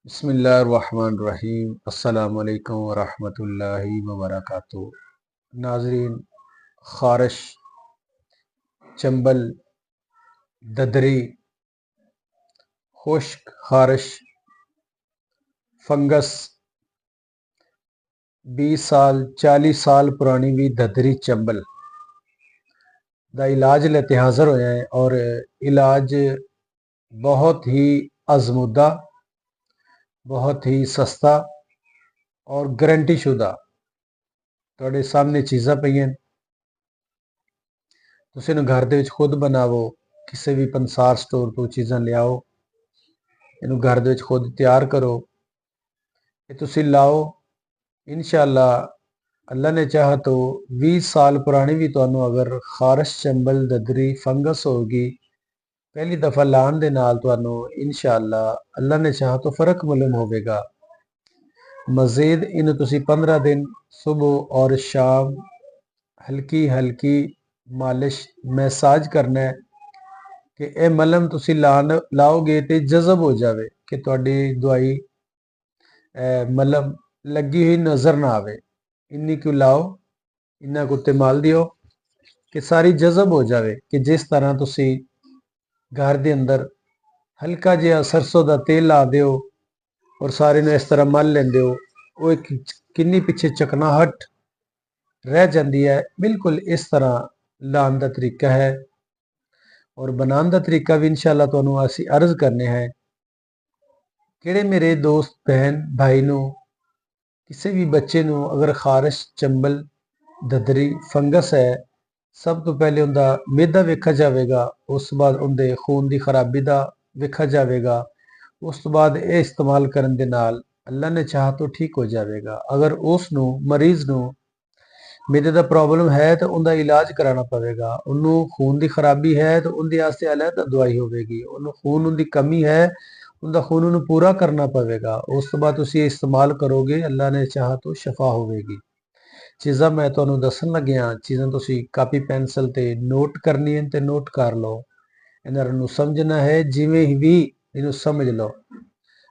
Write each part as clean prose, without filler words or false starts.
बिस्मिल्लाहिर्रहमानिर्रहीम अस्सलामु अलैकुम वरहमतुल्लाहि वबरकातुहू। नाजरीन, खारिश, चंबल, ददरी, खुश्क खारिश, फंगस 20 साल 40 साल पुरानी भी ददरी चंबल का इलाज लेते हाज़र होए हैं और इलाज बहुत ही आजमुदा, बहुत ही सस्ता और गारंटी शुदा तुहाडे सामने चीज़ां पईयां। तुसीं इहनूं घर दे विच खुद बनावो, किसी भी पंसार स्टोर तो चीज़ां लियाओ, इहनूं घर दे विच खुद तैयार करो, ये तुसीं लाओ। इंशाअल्लाह अल्लाह ने चाहा तो 20 साल पुरानी भी तुहानूं अगर खारिश, चंबल, ददरी, फंगस होगी, पहली दफ़ा लाण दे नाल तुहानूं इंशाअल्लाह अल्लाह ने चाहा तो फ़र्क मालूम होवेगा। मज़ीद इन्हूं तुसीं 15 दिन सुबह और शाम हल्की हल्की मालिश मैसाज करना है कि यह मलम तुसीं लाओगे तो जज़ब हो जाए कि तुहाडी दवाई मलम लगी हुई नज़र ना आवे। इन्नी क्यों लाओ, इन्ना को इस्तेमाल दियो कि सारी जज़ब हो जाए कि जिस तरह तुसीं घर के अंदर हल्का जिहा सरसों का तेल ला दिओ और सारे नूं इस तरह मल लेंदे हो, वो एक किन्नी पिछे चकनाहट रह जाती है। बिल्कुल इस तरह लाने का तरीका है और बनाने का तरीका भी इंशाअल्लाह तुहानूं असीं अर्ज करने हैं। किहड़े मेरे दोस्त बहन भाई नूं किसी भी बच्चे नूं अगर खारिश, चंबल, ददरी, फंगस है, सब तो पहले उनका मेदा वेखा जाएगा, उस बाद उनके खून की खराबी का वेखा जाएगा, उस तो बाद ये इस्तेमाल करन दे नाल अल्लाह ने चाहा तो ठीक हो जाएगा। अगर उस मरीज़ नूं मेदे का प्रॉब्लम है तो उनका इलाज कराना पवेगा। उन्होंने खून की खराबी है तो उनके वास्ते अलग दवाई होगी। उन्होंने खून उनकी कमी है, उनका खून उन्होंने पूरा करना पवेगा। उस तो बाद तुसीं इस्तेमाल करोगे, अल्लाह ने चाहा तो शफा होगी। चीज़ां मैं तुहानूं दसन लग्या, चीज़ां तुसीं कापी पेंसिल ते नोट करनी है तो नोट कर लो, इन्हां नूं समझना है जिवें भी इन्हूं समझ लो।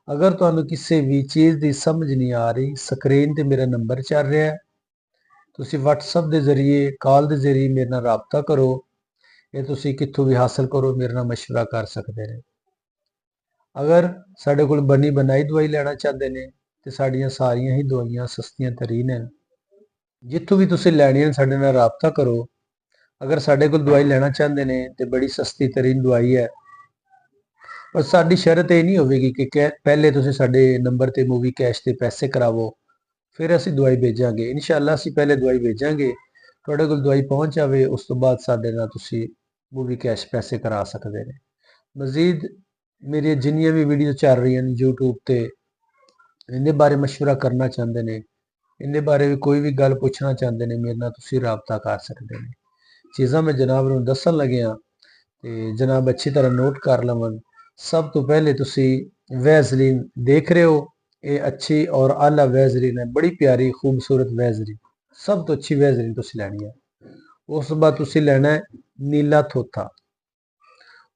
अगर तुहानूं किसी भी चीज़ की समझ नहीं आ रही, स्क्रीन ते मेरा नंबर चल रहा है, तुसीं व्हाट्सएप के जरिए कॉल के जरिए मेरे नाल राबता करो, ये तुसीं कित्थों भी हासिल करो, मेरे नाल मशवरा कर सकते हैं। अगर साडे कोल बनी बनाई दवाई लेना चाहते हैं तो साड़ियाँ सारियां ही दवाइयां सस्तियां तरीन हैं। जित्थों भी तुसीं लैणियां ने साडे नाल राबता करो। अगर साडे कोल दवाई लेना चाहते हैं तो बड़ी सस्ती तरीन दवाई है, पर साडी शर्त ये नहीं होगी कि पहले तुसीं साडे नंबर ते मूवी कैश ते पैसे करावो, फिर असीं दवाई भेजांगे। इंशाअल्लाह असीं पहले दवाई भेजांगे, तुहाडे कोल दवाई पहुंच जावे, उस तो बाद साडे नाल तुसीं मूवी कैश पैसे करा सकते हैं। मजीद मेरी जिन्नियां भी वीडियो चल रही हैं यूट्यूब ते, इन्हें बारे मशवरा करना चाहते हैं, इन्हें बारे भी कोई भी गल पूछना चाहते हैं, मेरे नाल तुसीं राबता कर सकते हैं। चीज़ां मैं जनाब नूं दसन लग्या ते जनाब अच्छी तरह नोट कर लवन। सब तो पहले तुसीं वैसलीन देख रहे हो, ये अच्छी और आला वैसलीन है, बड़ी प्यारी खूबसूरत वैसलीन, सब तो अच्छी वैसलीन तुसीं लैनी है। उस बाद तुसीं लेना है नीला थोथा,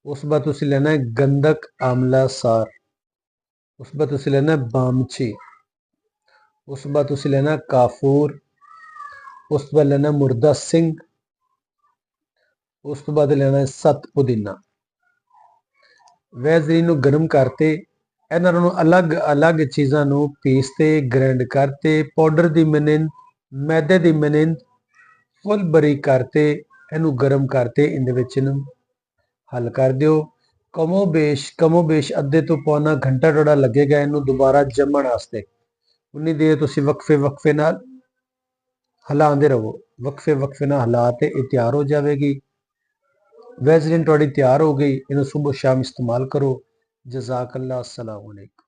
उस बाद तुसीं लेना है गंधक आमला सार, उस बाद तुसीं लेना है बामची, उस बाद तुसीं लेना है काफूर, उस बाद लेना है मुर्दा सिंह, उस तो बाद लेना है सत पुदीना। वैसलीन नूं गर्म करते इन्हां नूं अलग अलग चीज़ां नूं पीसते ग्राइंड करते पाउडर की मनिंद मैदे की मनिंद फुल बरीक करते इनू गर्म करते इंदे विच नूं हल कर दिओ। कमोबेश अद्धे तो पौना घंटा थोड़ा लगेगा इनू दोबारा जमण वास्ते। उन्नी देर तुसीं वक्फे नाल हिलांदे रहो, वक्फे नाल हिला ते ये तैयार हो जाएगी। वैसलीन तुहाडी तैयार हो गई, इन्हूं सुबह शाम इस्तेमाल करो। जज़ाकल्लाह, अस्सलाम वालेकुम।